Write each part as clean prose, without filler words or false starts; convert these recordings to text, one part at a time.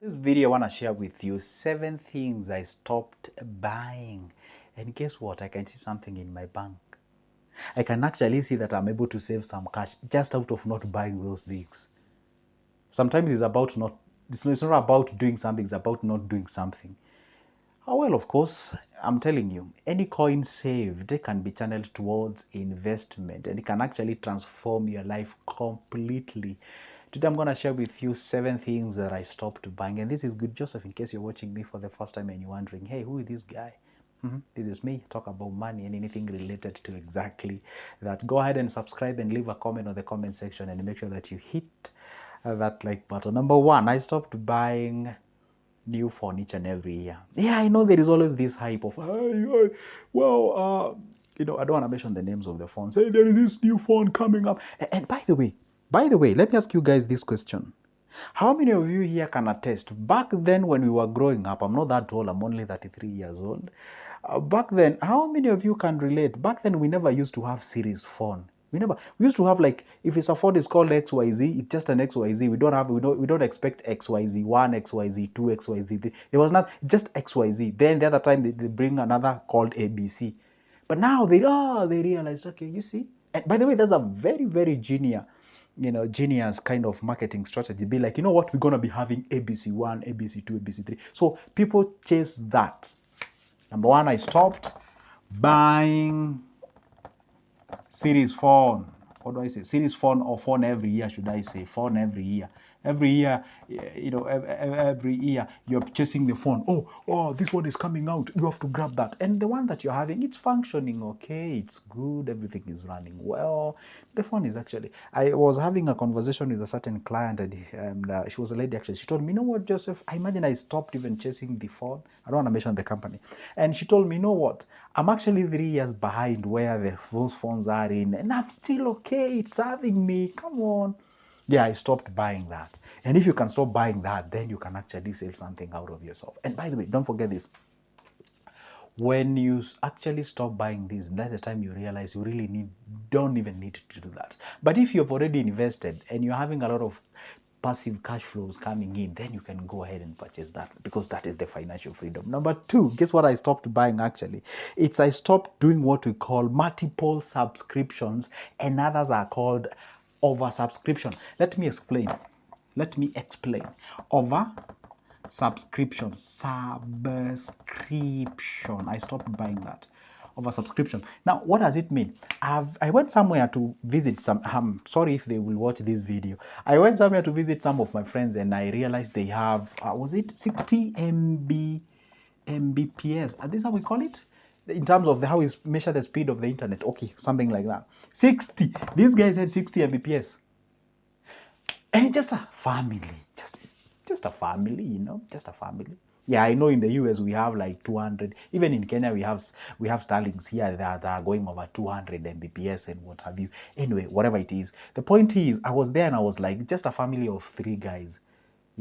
This video I want to share with you 7 things I stopped buying. And guess what? I can see something in my bank. I can actually see that I'm able to save some cash just out of not buying those things. Sometimes it's not about doing something, it's about not doing something. Well, of course, I'm telling you, any coin saved can be channeled towards investment and it can actually transform your life completely. Today, I'm going to share with you 7 things that I stopped buying. And this is good, Joseph, in case you're watching me for the first time and you're wondering, hey, who is this guy? This is me, talk about money and anything related to exactly that. Go ahead and subscribe and leave a comment on the comment section and make sure that you hit that like button. Number 1, I stopped buying new phone each and every year. Yeah, I know there is always this hype of, I don't want to mention the names of the phones. Hey, there is this new phone coming up. And by the way, let me ask you guys this question. How many of you here can attest? Back then when we were growing up, I'm not that old, I'm only 33 years old. Back then, how many of you can relate? Back then, we never used to have series phone. We used to have like, if it's a phone is called XYZ, it's just an XYZ. We don't expect XYZ1, XYZ2, XYZ3. There was not, just XYZ. Then the other time they bring another called ABC. But now they realized, okay, you see. And by the way, that's a very, very genius kind of marketing strategy. Be like, you know what, we're gonna be having ABC1, ABC2, ABC3. So people chase that. Number 1, I stopped buying series phone. What do I say? Series phone or phone every year, should I say? Phone every year. Every year, every year you're chasing the phone. Oh, this one is coming out. You have to grab that. And the one that you're having, it's functioning okay. It's good. Everything is running well. The phone is actually. I was having a conversation with a certain client, and she was a lady actually. She told me, you know what, Joseph? I imagine I stopped even chasing the phone. I don't want to mention the company. And she told me, you know what? I'm actually 3 years behind where those phones are in, and I'm still okay. It's serving me. Come on. Yeah, I stopped buying that. And if you can stop buying that, then you can actually save something out of yourself. And by the way, don't forget this. When you actually stop buying this, that's the time you realize you really don't even need to do that. But if you've already invested and you're having a lot of passive cash flows coming in, then you can go ahead and purchase that, because that is the financial freedom. Number 2, guess what I stopped buying actually? I stopped doing what we call multiple subscriptions, and others are called oversubscription. Let me explain. Over subscription. I stopped buying that. Over subscription. Now, what does it mean? I went somewhere to visit some. Sorry if they will watch this video. I went somewhere to visit some of my friends, and I realized they have was it 60 Mbps? Is this how we call it? In terms of how we measure the speed of the internet. Okay, something like that. 60. These guys had 60 Mbps. And it's just a family. Just a family, just a family. Yeah, I know in the US we have like 200. Even in Kenya we have Starlinks here that are going over 200 Mbps and what have you. Anyway, whatever it is. The point is, I was there and I was like, just a family of 3 guys,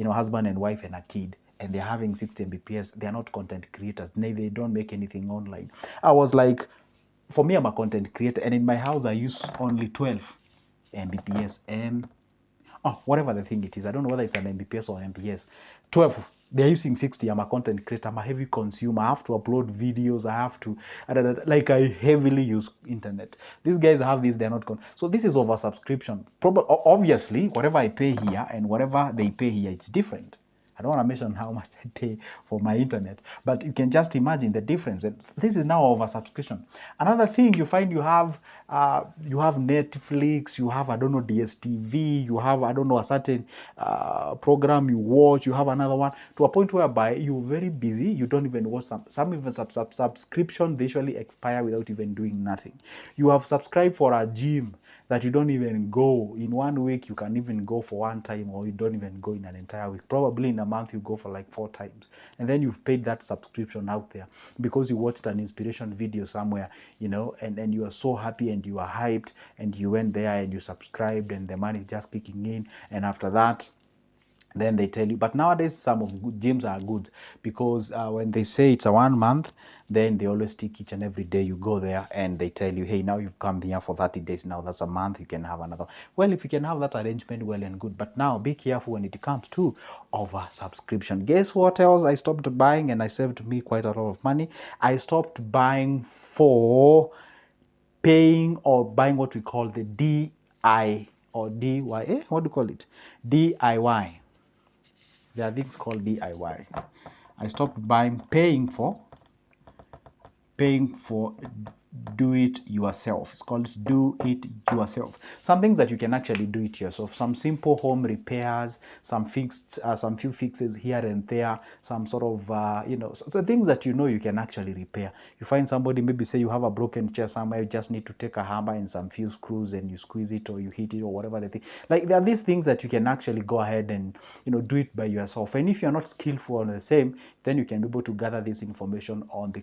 husband and wife and a kid, and they're having 60 Mbps. They're not content creators. They don't make anything online. I was like, for me, I'm a content creator, and in my house I use only 12 Mbps. Whatever the thing it is. I don't know whether it's an Mbps or MPS. 12. They're using 60. I'm a content creator. I'm a heavy consumer. I have to upload videos. I heavily use internet. These guys have this. They're not. So this is over subscription. Obviously, whatever I pay here and whatever they pay here, it's different. I don't want to mention how much I pay for my internet, but you can just imagine the difference. And this is now over subscription. Another thing you find, you have Netflix, you have, I don't know, DSTV, you have, I don't know, a certain program you watch, you have another one, to a point whereby you're very busy, you don't even watch some even subscription, they usually expire without even doing nothing. You have subscribed for a gym that you don't even go. In 1 week, you can even go for 1 time, or you don't even go in an entire week. Probably in a month, you go for like 4 times. And then you've paid that subscription out there because you watched an inspiration video somewhere, and you are so happy and you are hyped, and you went there and you subscribed, and the money is just kicking in. And after that, then they tell you. But nowadays some of gyms are good because when they say it's a 1 month, then they always stick each and every day you go there and they tell you, hey, now you've come here for 30 days, now that's a month, you can have another. Well, if you can have that arrangement, well and good, but now be careful when it comes to over subscription. Guess what else I stopped buying, and I saved me quite a lot of money? I stopped buying for paying or buying what we call the DI or DY, what do you call it? DIY. There are things called DIY. I stopped buying, paying for do it yourself. It's called do it yourself. Some things that you can actually do it yourself. Some simple home repairs, some few fixes here and there, some sort of so things that you can actually repair. You find somebody, maybe say you have a broken chair somewhere, you just need to take a hammer and some few screws and you squeeze it or you hit it or whatever the thing. Like there are these things that you can actually go ahead and do it by yourself. And if you're not skillful on the same, then you can be able to gather this information on the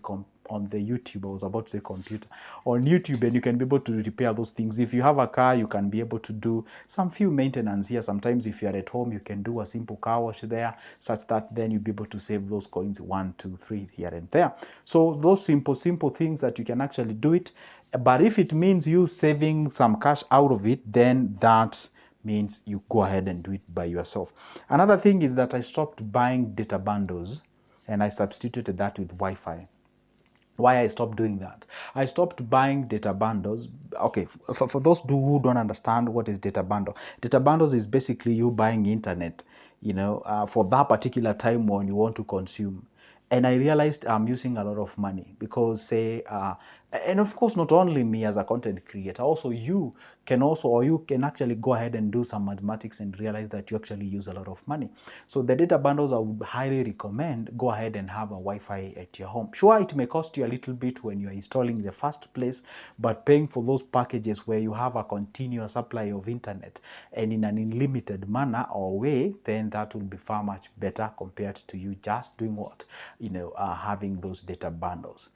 YouTube. I was about to say computer. On YouTube, and you can be able to repair those things. If you have a car, you can be able to do some few maintenance here. Sometimes if you're at home, you can do a simple car wash there, such that then you'll be able to save those coins 1, 2, 3 here and there. So those simple things that you can actually do it. But if it means you saving some cash out of it, then that means you go ahead and do it by yourself. Another thing is that I stopped buying data bundles and I substituted that with Wi-Fi. Why I stopped doing that? I stopped buying data bundles. Okay, for those who don't understand what is data bundles is basically you buying internet, for that particular time when you want to consume. And I realized I'm using a lot of money because and of course not only me as a content creator, also you can actually go ahead and do some mathematics and realize that you actually use a lot of money. So the data bundles I would highly recommend, go ahead and have a Wi-Fi at your home. Sure, it may cost you a little bit when you're installing the first place, but paying for those packages where you have a continuous supply of internet and in an unlimited manner or way, then that will be far much better compared to you just doing what? Having those data bundles.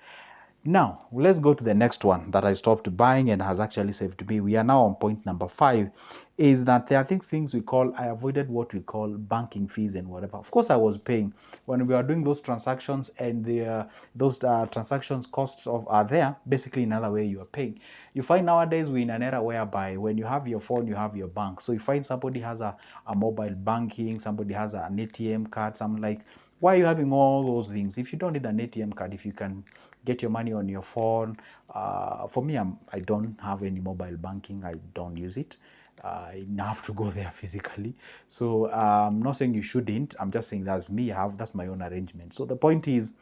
Now, let's go to the next one that I stopped buying and has actually saved me. We are now on point number 5, is that there are things I avoided what we call banking fees and whatever. Of course, I was paying when we are doing those transactions, and those transactions costs are there. Basically, another way you are paying. You find nowadays we're in an era whereby when you have your phone, you have your bank. So you find somebody has a mobile banking, somebody has an ATM card, something like, why are you having all those things? If you don't need an ATM card, if you can get your money on your phone. For me, I don't have any mobile banking. I don't use it. I have to go there physically. So I'm not saying you shouldn't. I'm just saying that's me. That's my own arrangement. So the point is,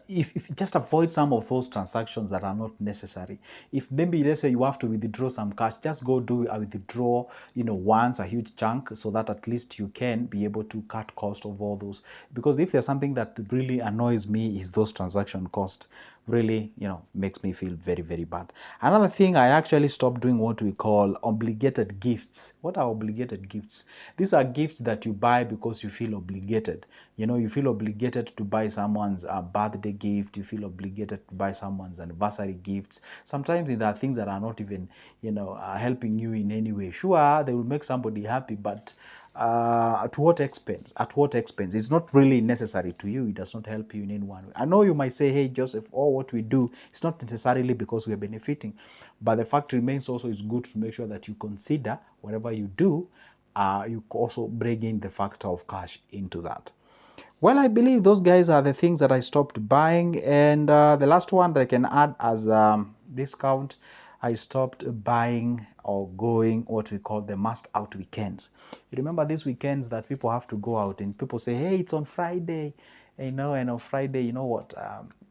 if you just avoid some of those transactions that are not necessary. If maybe let's say you have to withdraw some cash, just go do a withdraw, once, a huge chunk, so that at least you can be able to cut cost of all those. Because if there's something that really annoys me is those transaction costs. Really, makes me feel very, very bad. Another thing, I actually stopped doing what we call obligated gifts. What are obligated gifts? These are gifts that you buy because you feel obligated. You feel obligated to buy someone's birthday gift. You feel obligated to buy someone's anniversary gifts. Sometimes there are things that are not even, helping you in any way. Sure, they will make somebody happy, but at what expense? At what expense? It's not really necessary to you. It does not help you in any one way. I know you might say, hey, Joseph, all what we do, it's not necessarily because we're benefiting. But the fact remains also, it's good to make sure that you consider whatever you do, you also bring in the factor of cash into that. Well, I believe those guys are the things that I stopped buying. And the last one that I can add as discount, I stopped buying or going what we call the must out weekends. You remember these weekends that people have to go out and people say, hey, it's on Friday, and on Friday, you know what,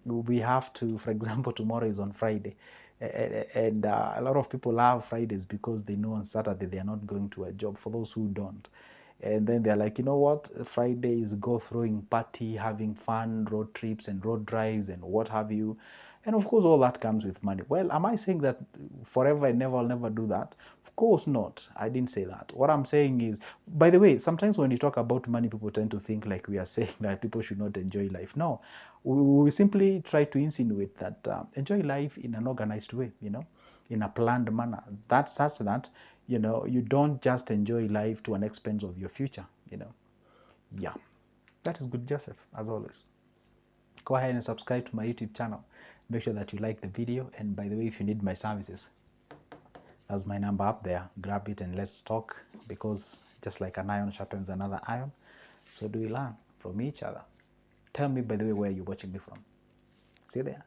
we have to, for example, tomorrow is on Friday. And a lot of people love Fridays because they know on Saturday they are not going to a job. For those who don't, and then they're like, you know what, Friday is go throwing party, having fun, road trips and road drives and what have you. And of course, all that comes with money. Well, am I saying that forever and never, I'll never do that? Of course not. I didn't say that. What I'm saying is, by the way, sometimes when you talk about money, people tend to think like we are saying that people should not enjoy life. No, we simply try to insinuate that enjoy life in an organized way, in a planned manner. That's such that you don't just enjoy life to an expense of your future. you know. Yeah, that is good, Joseph, as always. Go ahead and subscribe to my YouTube channel. Make sure that you like the video. And by the way, if you need my services, that's my number up there. Grab it and let's talk, because just like an iron sharpens another iron, so do we learn from each other. Tell me, by the way, where you're watching me from. See you there.